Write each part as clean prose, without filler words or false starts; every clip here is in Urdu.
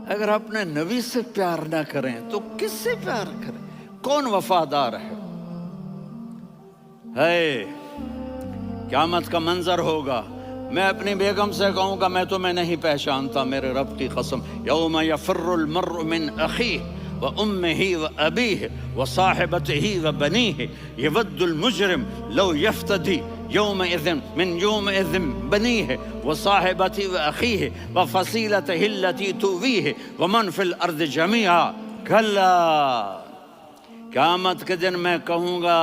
اگر اپنے نبی سے پیار نہ کریں تو کس سے پیار کریں؟ کون وفادار ہے؟ قیامت کا منظر ہوگا، میں اپنی بیگم سے کہوں گا میں تمہیں نہیں پہچانتا، میرے رب کی قسم، یوم یفر المرء من اخیہ وامہ وابیہ وصاحبتہ وبنیہ یود المجرم لو یفتدی یومئذ من یومئذ بنیہ وصاحبتہ واخیہ وفصیلتہ التی تؤویہ ومن فی الارض جمیعا کلا، قیامت کے دن میں کہوں گا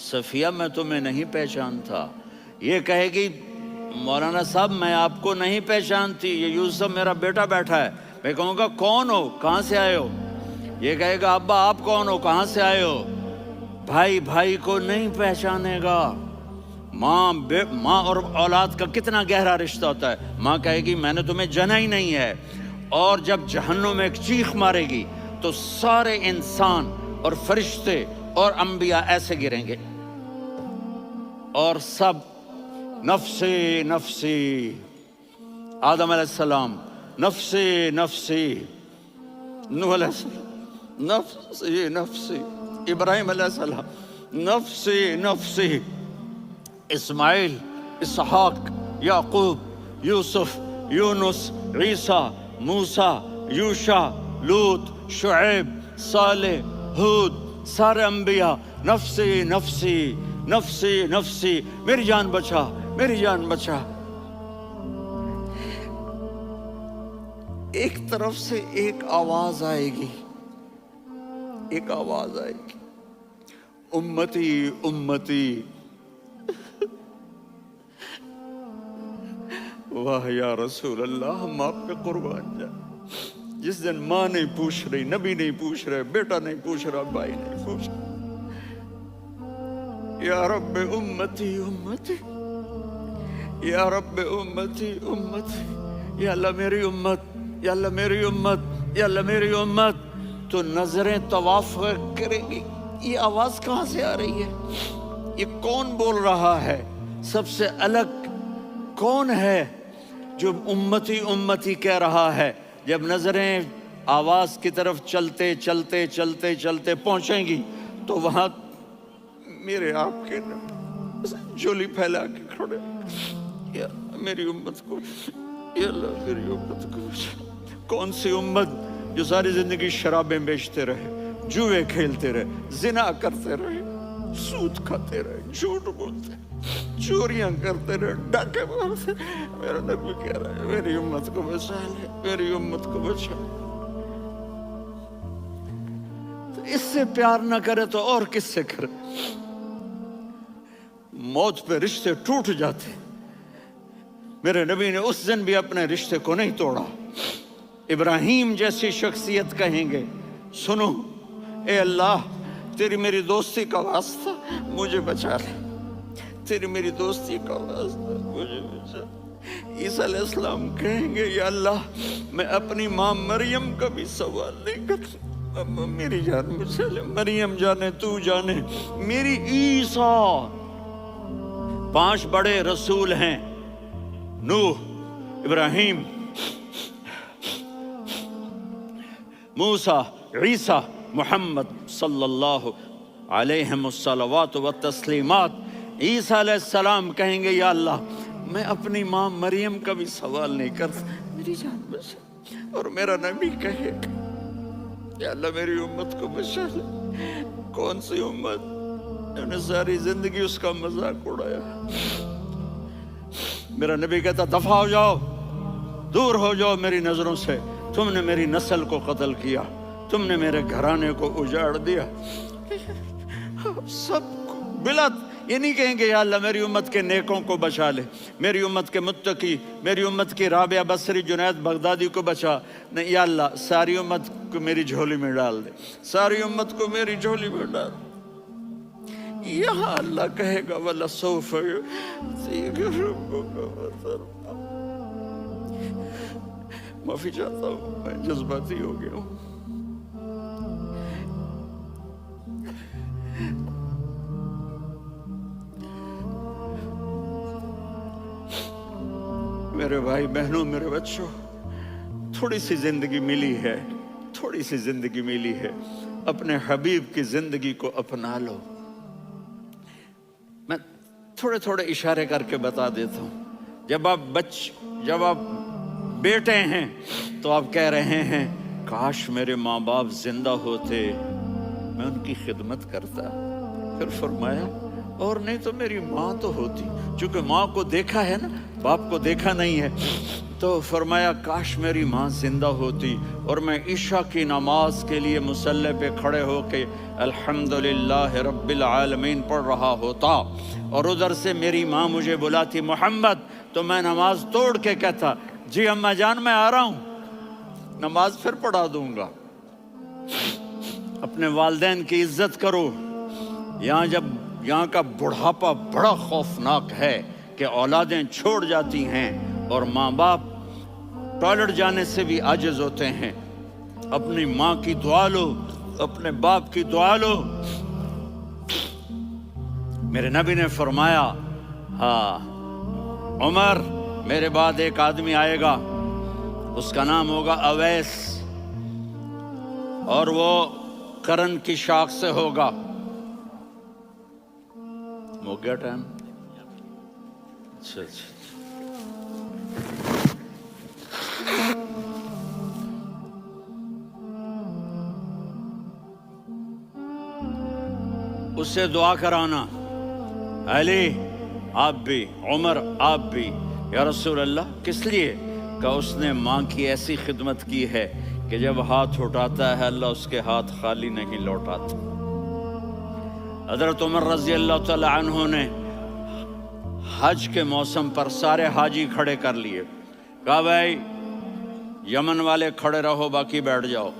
صفیہ میں تمہیں نہیں پہچانتا، یہ کہے گی مولانا صاحب میں آپ کو نہیں پہچانتی، یہ یوسف میرا بیٹا بیٹھا ہے، میں کہوں گا کون ہو، کہاں سے آئے ہو؟ یہ کہے گا ابا آپ کون ہو، کہاں سے آئے ہو؟ بھائی بھائی کو نہیں پہچانے گا۔ ماں اور اولاد کا کتنا گہرا رشتہ ہوتا ہے، ماں کہے گی میں نے تمہیں جنا ہی نہیں ہے، اور جب جہنم میں ایک چیخ مارے گی تو سارے انسان اور فرشتے اور انبیاء ایسے گریں گے اور سب نفسی نفسی، آدم علیہ السلام نفسی نفسی، نوح علیہ السلام نفسی نفسی، ابراہیم علیہ السلام نفسی نفسی، اسماعیل، اسحاق، یعقوب، یوسف، یونس، عیسیٰ، موسیٰ، یوشع، لوط، شعیب، صالح، ہود، سارے انبیاء نفسی نفسی نفسی نفسی، میری جان بچا میری جان بچا۔ ایک طرف سے ایک آواز آئے گی، ایک آواز آئے گی، امتی امتی، واہ یا رسول اللہ ہم آپ پہ قربان جائیں۔ جس دن ماں نہیں پوچھ رہی، نبی نہیں پوچھ رہے، بیٹا نہیں پوچھ رہا، بھائی نہیں پوچھ رہا، یا رب امتی امتی، یا رب امتی امتی، یا اللہ میری امت، یا اللہ میری امت، یا اللہ میری امت، تو نظریں طواف کریں گی، یہ آواز کہاں سے آ رہی ہے؟ یہ کون بول رہا ہے؟ سب سے الگ کون ہے جو امتی امتی کہہ رہا ہے؟ جب نظریں آواز کی طرف چلتے چلتے چلتے چلتے پہنچیں گی تو وہاں میرے آپ کے جھولی پھیلا کے کھڑے، یا میری امت کو، یا اللہ میری امت کو۔ کون سی امت جو ساری زندگی شرابیں بیچتے رہے، جوئے کھیلتے رہے، زنا کرتے رہے، سود کھاتے رہے، جھوٹ بولتے رہے، چوریاں کرتے رہے، ڈاکے مارتے رہے؟ میرا نبی کہہ رہا ہے میری امت کو بچا لے، میری امت کو بچا۔ تو اس سے پیار نہ کرے تو اور کس سے کرے؟ موت پہ رشتے ٹوٹ جاتے، میرے نبی نے اس دن بھی اپنے رشتے کو نہیں توڑا۔ ابراہیم جیسی شخصیت کہیں گے سنو اے اللہ تیری میری دوستی کا واسطہ مجھے بچا لے، تیری میری دوستی کا واسطہ مجھے بچا۔ عیسیٰ علیہ السلام کہیں گے یا اللہ میں اپنی ماں مریم کا بھی سوال نہیں کرتا، میری جان بچا لے، مریم جانے تو جانے میری عیسیٰ۔ 5 بڑے رسول ہیں، نوح، ابراہیم، موسیٰ، عیسیٰ، محمد صلی اللہ علیہ الصلوات والتسلیمات۔ عیسیٰ علیہ السلام کہیں گے یا اللہ میں اپنی ماں مریم کا بھی سوال نہیں کرتا، میری جان بچا۔ اور میرا نبی کہے گا یا اللہ میری امت کو بچا لے۔ کون سی امت جنہوں نے ساری زندگی اس کا مذاق اڑایا؟ میرا نبی کہتا دفع ہو جاؤ، دور ہو جاؤ میری نظروں سے، تم نے میری نسل کو قتل کیا، تم نے میرے گھرانے کو اجاڑ دیا۔ سب کو بلا یہ نہیں کہیں گے یا اللہ میری امت کے نیکوں کو بچا لے، میری امت کے متقی، میری امت کی رابعہ بصری، جنید بغدادی کو بچا، نہیں یا اللہ ساری امت کو میری جھولی میں ڈال دے، ساری امت کو میری جھولی میں ڈال دے۔ یہاں اللہ کہے گا وَلَسَوْفَ يُعْطِيكَ رَبُّكَ فَتَرْضَىٰ۔ معافی چاہتا ہوں میں جذباتی ہو گیا ہوں۔ میرے بھائی بہنوں، میرے بچوں، تھوڑی سی زندگی ملی ہے، تھوڑی سی زندگی ملی ہے، اپنے حبیب کی زندگی کو اپنا لو۔ میں تھوڑے تھوڑے اشارے کر کے بتا دیتا ہوں۔ جب آپ بیٹے ہیں تو آپ کہہ رہے ہیں کاش میرے ماں باپ زندہ ہوتے، میں ان کی خدمت کرتا۔ پھر فرمایا اور نہیں تو میری ماں تو ہوتی، چونکہ ماں کو دیکھا ہے نا، باپ کو دیکھا نہیں ہے، تو فرمایا کاش میری ماں زندہ ہوتی اور میں عشاء کی نماز کے لیے مصلی پہ کھڑے ہو کے الحمدللہ رب العالمین پڑھ رہا ہوتا، اور ادھر سے میری ماں مجھے بلاتی محمد، تو میں نماز توڑ کے کہتا جی اماں جان میں آ رہا ہوں، نماز پھر پڑھا دوں گا۔ اپنے والدین کی عزت کرو۔ یہاں کا بڑھاپا بڑا خوفناک ہے کہ اولادیں چھوڑ جاتی ہیں اور ماں باپ ٹوائلٹ جانے سے بھی عاجز ہوتے ہیں۔ اپنی ماں کی دعا لو، اپنے باپ کی دعا لو۔ میرے نبی نے فرمایا ہاں عمر میرے بعد ایک آدمی آئے گا، اس کا نام ہوگا اویس، اور وہ قرن کی شاخ سے ہوگا۔ ہو گیا ٹائم؟ اچھا اس سے دعا کرانا، علی آپ بھی، عمر آپ بھی، یا رسول اللہ کس لیے؟ کہ اس نے ماں کی ایسی خدمت کی ہے کہ جب ہاتھ اٹھاتا ہے اللہ اس کے ہاتھ خالی نہیں لوٹاتا۔ حضرت عمر رضی اللہ تعالی عنہ نے حج کے موسم پر سارے حاجی کھڑے کر لیے، کہا بھائی یمن والے کھڑے رہو باقی بیٹھ جاؤ،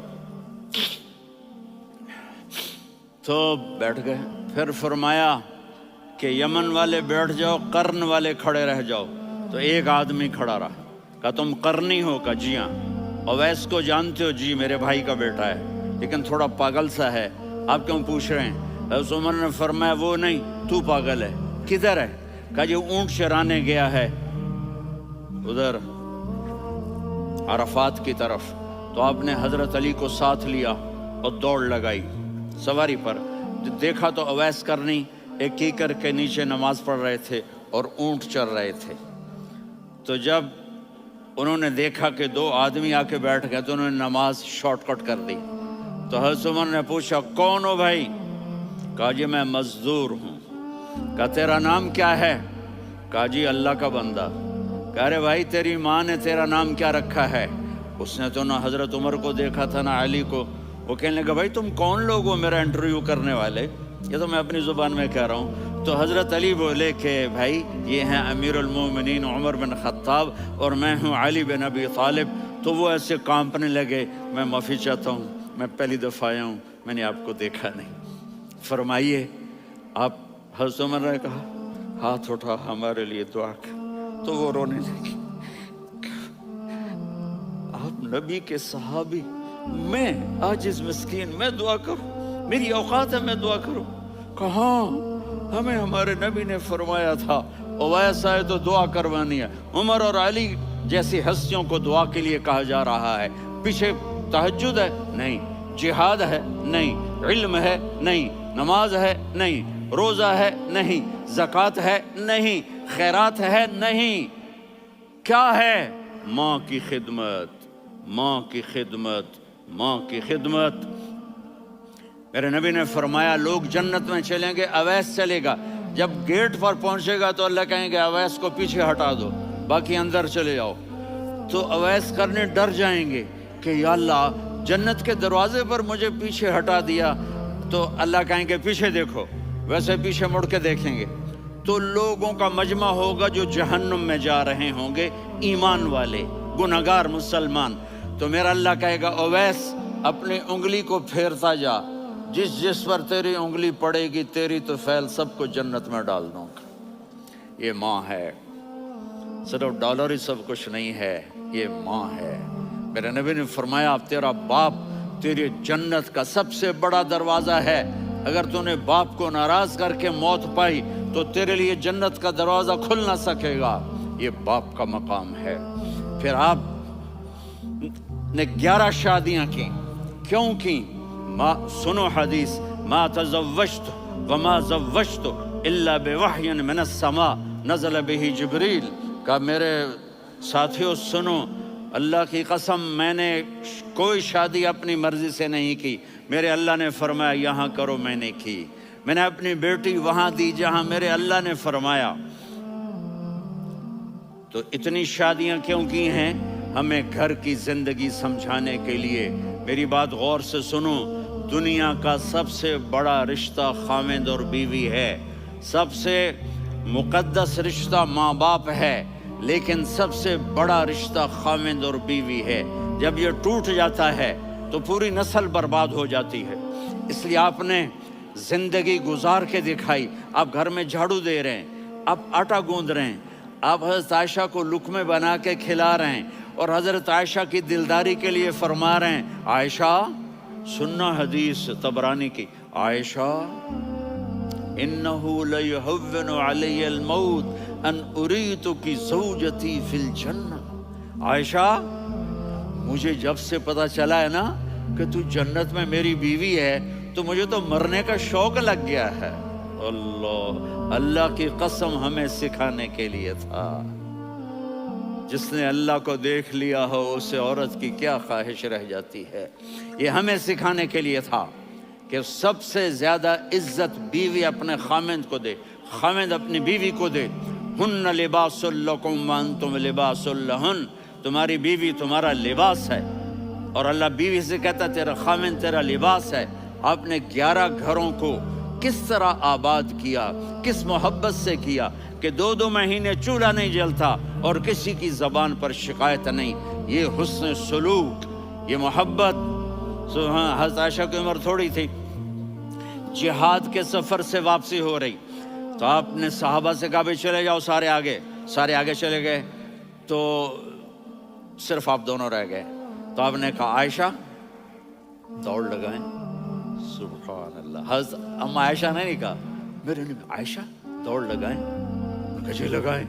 تو بیٹھ گئے۔ پھر فرمایا کہ یمن والے بیٹھ جاؤ، قرن والے کھڑے رہ جاؤ، تو ایک آدمی کھڑا رہا۔ کہا تم قرنی ہو؟ کہا جی ہاں۔ اویس کو جانتے ہو؟ جی میرے بھائی کا بیٹا ہے لیکن تھوڑا پاگل سا ہے، آپ کیوں پوچھ رہے ہیں؟ حضرت عمر نے فرمایا وہ نہیں، تو پاگل ہے۔ کدھر ہے؟ کہا جی اونٹ چرانے گیا ہے ادھر عرفات کی طرف۔ تو آپ نے حضرت علی کو ساتھ لیا اور دوڑ لگائی سواری پر۔ دیکھا تو اویس کرنی ایک کیکر کے نیچے نماز پڑھ رہے تھے اور اونٹ چر رہے تھے۔ تو جب انہوں نے دیکھا کہ دو آدمی آ کے بیٹھ گئے تو انہوں نے نماز شارٹ کٹ کر دی۔ تو حضرت عمر نے پوچھا کون ہو بھائی؟ کہا جی میں مزدور ہوں۔ کہا تیرا نام کیا ہے؟ کہا جی اللہ کا بندہ۔ کہا رے بھائی تیری ماں نے تیرا نام کیا رکھا ہے؟ اس نے تو نہ حضرت عمر کو دیکھا تھا نہ علی کو۔ وہ کہنے لگا بھائی تم کون لوگ ہو میرا انٹرویو کرنے والے؟ یہ تو میں اپنی زبان میں کہہ رہا ہوں۔ تو حضرت علی بولے کہ بھائی یہ ہیں امیر المومنین عمر بن خطاب اور میں ہوں علی بن ابی طالب۔ تو وہ ایسے کانپنے لگے، میں معافی چاہتا ہوں، میں پہلی دفعہ آیا ہوں، میں نے آپ کو دیکھا نہیں، فرمائیے آپ۔ حضرت عمر نے کہا ہاتھ اٹھا ہمارے لیے دعا کر۔ تو وہ رونے لگی۔ آپ نبی کے صحابی، میں عاجز مسکین میں دعا کروں؟ میری اوقات ہے میں دعا کروں؟ کہاں، ہمیں ہمارے نبی نے فرمایا تھا اویس آئے تو دعا کروانی ہے۔ عمر اور علی جیسی ہستیوں کو دعا کے لیے کہا جا رہا ہے۔ پیچھے تہجد ہے؟ نہیں۔ جہاد ہے؟ نہیں۔ علم ہے؟ نہیں۔ نماز ہے؟ نہیں۔ روزہ ہے؟ نہیں۔ زکوٰۃ ہے؟ نہیں۔ خیرات ہے؟ نہیں۔ کیا ہے؟ ماں کی خدمت، ماں کی خدمت، ماں کی خدمت۔ میرے نبی نے فرمایا لوگ جنت میں چلیں گے، اویس چلے گا، جب گیٹ پر پہنچے گا تو اللہ کہیں گے اویس کو پیچھے ہٹا دو، باقی اندر چلے جاؤ۔ تو اویس کرنے ڈر جائیں گے کہ یا اللہ جنت کے دروازے پر مجھے پیچھے ہٹا دیا، تو اللہ کہیں گے پیچھے دیکھو، ویسے پیچھے مڑ کے دیکھیں گے تو لوگوں کا مجمع ہوگا جو جہنم میں جا رہے ہوں گے، ایمان والے، گنہگار مسلمان۔ تو میرا اللہ کہے گا اویس اپنی انگلی کو پھیرتا جا، جس پر تیری انگلی پڑے گی تیری تو فیل سب کو جنت میں ڈال دوں گا۔ یہ ماں ہے، صرف ڈالر ہی سب کچھ نہیں ہے، یہ ماں ہے۔ میرے نبی نے فرمایا اب تیرا باپ تیری جنت کا سب سے بڑا دروازہ ہے، اگر تو نے باپ کو ناراض کر کے موت پائی تو تیرے لیے جنت کا دروازہ کھل نہ سکے گا۔ یہ باپ کا مقام ہے۔ پھر آپ نے 11 شادیاں کی. کیوں کی؟ سنو حدیث، ما تزوجت وما زوجت الا بوحی من السماء نزل به جبریل. کہا میرے ساتھیوں سنو، اللہ کی قسم میں نے کوئی شادی اپنی مرضی سے نہیں کی. میرے اللہ نے فرمایا یہاں کرو، میں نے کی. میں نے اپنی بیٹی وہاں دی جہاں میرے اللہ نے فرمایا. تو اتنی شادیاں کیوں کی ہیں؟ ہمیں گھر کی زندگی سمجھانے کے لیے. میری بات غور سے سنو، دنیا کا سب سے بڑا رشتہ خاوند اور بیوی ہے. سب سے مقدس رشتہ ماں باپ ہے، لیکن سب سے بڑا رشتہ خاوند اور بیوی ہے. جب یہ ٹوٹ جاتا ہے تو پوری نسل برباد ہو جاتی ہے. اس لیے آپ نے زندگی گزار کے دکھائی. آپ گھر میں جھاڑو دے رہے ہیں، آپ آٹا گوندھ رہے ہیں، آپ حضرت عائشہ کو لقمے بنا کے کھلا رہے ہیں، اور حضرت عائشہ کی دلداری کے لیے فرما رہے ہیں عائشہ سننا حدیث طبرانی کی، عائشہ انہو لیہون علی الموت ان اریتک زوجتی فی الجنہ. عائشہ مجھے جب سے پتا چلا ہے نا کہ تو جنت میں میری بیوی ہے تو مجھے تو مرنے کا شوق لگ گیا ہے. اللہ کی قسم ہمیں سکھانے کے لیے تھا. جس نے اللہ کو دیکھ لیا ہو اسے عورت کی کیا خواہش رہ جاتی ہے. یہ ہمیں سکھانے کے لیے تھا کہ سب سے زیادہ عزت بیوی اپنے خاوند کو دے، خاوند اپنی بیوی کو دے. ہن لباس لکم وانتم لباس لہن. تمہاری بیوی تمہارا لباس ہے، اور اللہ بیوی سے کہتا تیرا خاوند تیرا لباس ہے. آپ نے 11 گھروں کو کس طرح آباد کیا، کس محبت سے کیا کہ 2 مہینے چولہا نہیں جلتا اور کسی کی زبان پر شکایت نہیں. یہ حسن سلوک، یہ محبت. حضرت عائشہ کی عمر تھوڑی تھی، جہاد کے سفر سے واپسی ہو رہی، تو آپ نے صحابہ سے کہا بھی چلے جاؤ سارے آگے چلے گئے، تو صرف آپ دونوں رہ گئے. تو آپ نے کہا عائشہ دوڑ لگائیں. سبحان اللہ. حضرت اما عائشہ نے نہیں کہا، میرے نے عائشہ دوڑ لگائیں. کجے لگائیں؟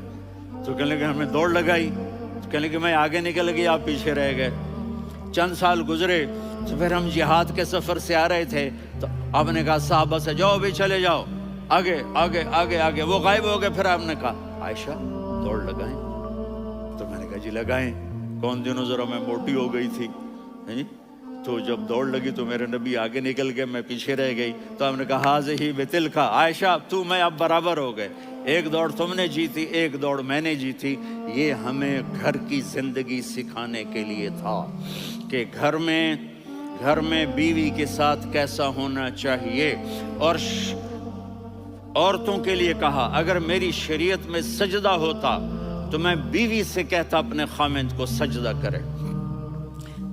تو کہنے لگے ہمیں دوڑ لگائی. تو کہنے لگے میں آگے نکل گئی، آپ پیچھے رہ گئے. چند سال گزرے تو پھر ہم جہاد کے سفر سے آ رہے تھے، تو آپ نے کہا صحابہ سے جاؤ بھی چلے جاؤ آگے آگے آگے آگے. وہ غائب ہو گئے. پھر آپ نے کہا عائشہ دوڑ لگائیں. تو میں نے کہا جی لگائیں. کون دنوں ذرا میں موٹی ہو گئی تھی، تو جب دوڑ لگی تو میرے نبی آگے نکل گئے، میں پیچھے رہ گئی. تو ہم نے کہا ہاذہ بتلک، عائشہ تو میں اب برابر ہو گئے. ایک دوڑ تم نے جیتی، ایک دوڑ میں نے جیتی. یہ ہمیں گھر کی زندگی سکھانے کے لیے تھا کہ گھر میں بیوی کے ساتھ کیسا ہونا چاہیے. اور عورتوں کے لیے کہا اگر میری شریعت میں سجدہ ہوتا تو میں بیوی سے کہتا اپنے خاوند کو سجدہ کرے،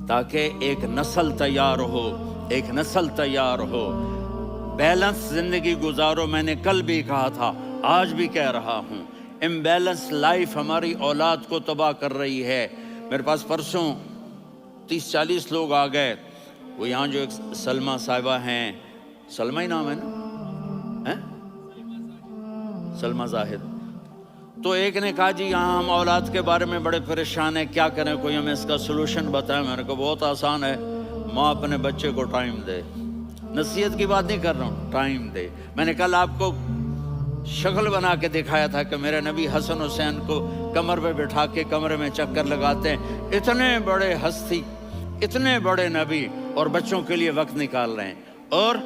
تاکہ ایک نسل تیار ہو. بیلنس زندگی گزارو. میں نے کل بھی کہا تھا، آج بھی کہہ رہا ہوں، امبیلنس لائف ہماری اولاد کو تباہ کر رہی ہے. میرے پاس پرسوں 30-40 لوگ آ گئے. وہ یہاں جو ایک سلمہ صاحبہ ہیں، سلمہ ہی نام ہے نا، سلمہ زاہد. تو ایک نے کہا جی یہاں ہم اولاد کے بارے میں بڑے پریشان ہیں، کیا کریں، کوئی ہمیں اس کا سلوشن بتائیں. میں نے کہا بہت آسان ہے، ماں اپنے بچے کو ٹائم دے. نصیحت کی بات نہیں کر رہا ہوں، ٹائم دے. میں نے کل آپ کو شکل بنا کے دکھایا تھا کہ میرے نبی حسن حسین کو کمر پہ بٹھا کے کمرے میں چکر لگاتے ہیں. اتنے بڑے ہستی، اتنے بڑے نبی، اور بچوں کے لیے وقت نکال رہے ہیں اور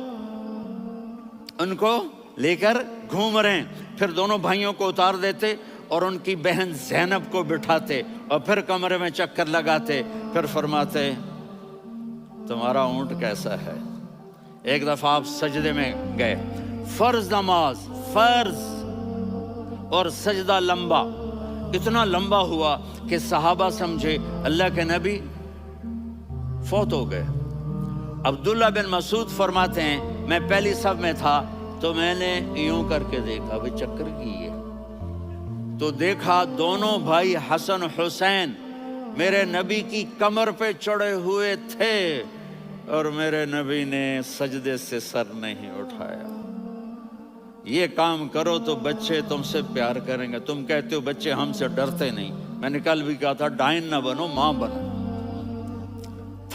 ان کو لے کر گھوم رہے ہیں. پھر دونوں بھائیوں کو اتار دیتے اور ان کی بہن زینب کو بٹھاتے اور پھر کمرے میں چکر لگاتے. پھر فرماتے تمہارا اونٹ کیسا ہے. ایک دفعہ آپ سجدے میں گئے، فرض نماز، فرض، اور سجدہ لمبا، اتنا لمبا ہوا کہ صحابہ سمجھے اللہ کے نبی فوت ہو گئے. عبداللہ بن مسعود فرماتے ہیں میں پہلی صف میں تھا تو میں نے یوں کر کے دیکھا بھی چکر کی ہے، تو دیکھا دونوں بھائی حسن حسین میرے نبی کی کمر پہ چڑھے ہوئے تھے اور میرے نبی نے سجدے سے سر نہیں اٹھایا. یہ کام کرو تو بچے تم سے پیار کریں گے. تم کہتے ہو بچے ہم سے ڈرتے نہیں. میں نے کل بھی کہا تھا ڈائن نہ بنو، ماں بنو.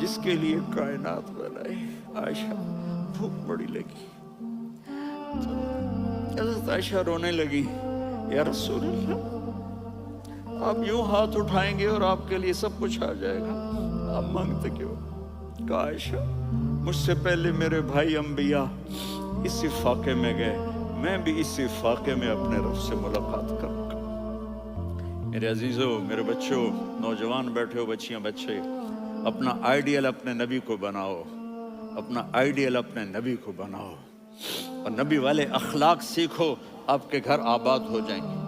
جس کے لیے کائنات بنائی. عائشہ بھوک بڑی لگی تو حضرت عائشہ رونے لگی. یا رسول اللہ، آپ یوں ہاتھ اٹھائیں گے اور آپ کے لیے سب کچھ آ جائے گا، آپ مانگتے کیوں؟ کہا عائشہ مجھ سے پہلے میرے بھائی انبیاء اسی فاقے میں گئے، میں بھی اسی فاقے میں اپنے رب سے ملاقات کروں گا. میرے عزیزوں، میرے بچوں، نوجوان بیٹھے ہو، بچیاں بچے، اپنا آئیڈیل اپنے نبی کو بناؤ، اپنا آئیڈیل اپنے نبی کو بناؤ اور نبی والے اخلاق سیکھو، آپ کے گھر آباد ہو جائیں گے.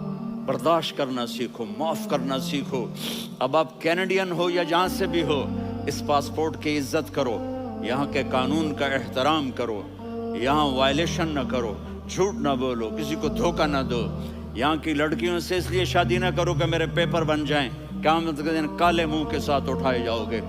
برداشت کرنا سیکھو، معاف کرنا سیکھو. اب آپ کینیڈین ہو یا جہاں سے بھی ہو، اس پاسپورٹ کی عزت کرو، یہاں کے قانون کا احترام کرو، یہاں وائلیشن نہ کرو، جھوٹ نہ بولو، کسی کو دھوکہ نہ دو. یہاں کی لڑکیوں سے اس لیے شادی نہ کرو کہ میرے پیپر بن جائیں، قیامت کے دن کالے منہ کے ساتھ اٹھائے جاؤ گے.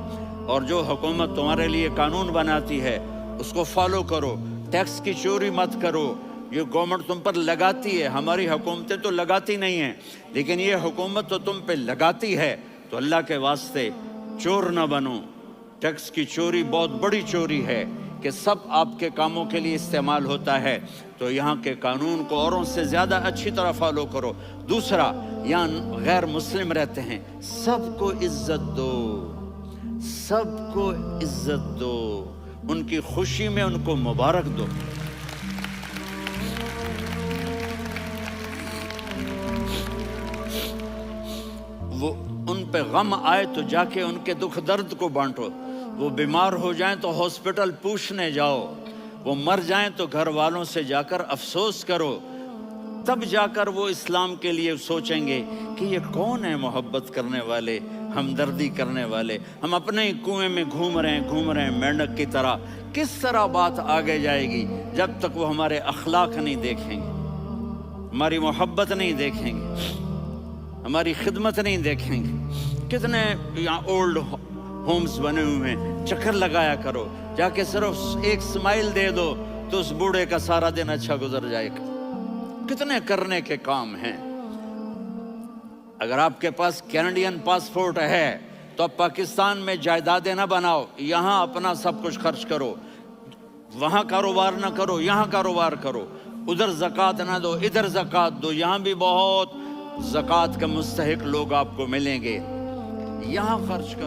اور جو حکومت تمہارے لیے قانون بناتی ہے اس کو فالو کرو. ٹیکس کی چوری مت کرو، یہ گورنمنٹ تم پر لگاتی ہے، ہماری حکومتیں تو لگاتی نہیں ہیں، لیکن یہ حکومت تو تم پہ لگاتی ہے. تو اللہ کے واسطے چور نہ بنو. ٹیکس کی چوری بہت بڑی چوری ہے کہ سب آپ کے کاموں کے لیے استعمال ہوتا ہے. تو یہاں کے قانون کو اوروں سے زیادہ اچھی طرح فالو کرو. دوسرا، یہاں غیر مسلم رہتے ہیں، سب کو عزت دو، سب کو عزت دو، ان کی خوشی میں ان کو مبارک دو. وہ ان پہ غم آئے تو جا کے ان کے دکھ درد کو بانٹو. وہ بیمار ہو جائیں تو ہاسپٹل پوچھنے جاؤ، وہ مر جائیں تو گھر والوں سے جا کر افسوس کرو. تب جا کر وہ اسلام کے لیے سوچیں گے کہ یہ کون ہے محبت کرنے والے، ہمدردی کرنے والے. ہم اپنے ہی کنویں میں گھوم رہے ہیں مینڈک کی طرح. کس طرح بات آگے جائے گی جب تک وہ ہمارے اخلاق نہیں دیکھیں گے، ہماری محبت نہیں دیکھیں گے، ہماری خدمت نہیں دیکھیں گے. کتنے یہاں اولڈ ہومز بنے ہوئے ہیں، چکر لگایا کرو، جا کے صرف ایک سمائل دے دو تو اس بوڑھے کا سارا دن اچھا گزر جائے گا. کتنے کرنے کے کام ہیں. اگر آپ کے پاس کینیڈین پاسپورٹ ہے تو آپ پاکستان میں جائیدادیں نہ بناؤ، یہاں اپنا سب کچھ خرچ کرو. وہاں کاروبار نہ کرو، یہاں کاروبار کرو. ادھر زکوٰۃ نہ دو، ادھر زکوٰۃ دو. یہاں بھی بہت زکوٰۃ کے مستحق لوگ آپ کو ملیں گے، یہاں خرچ کرو.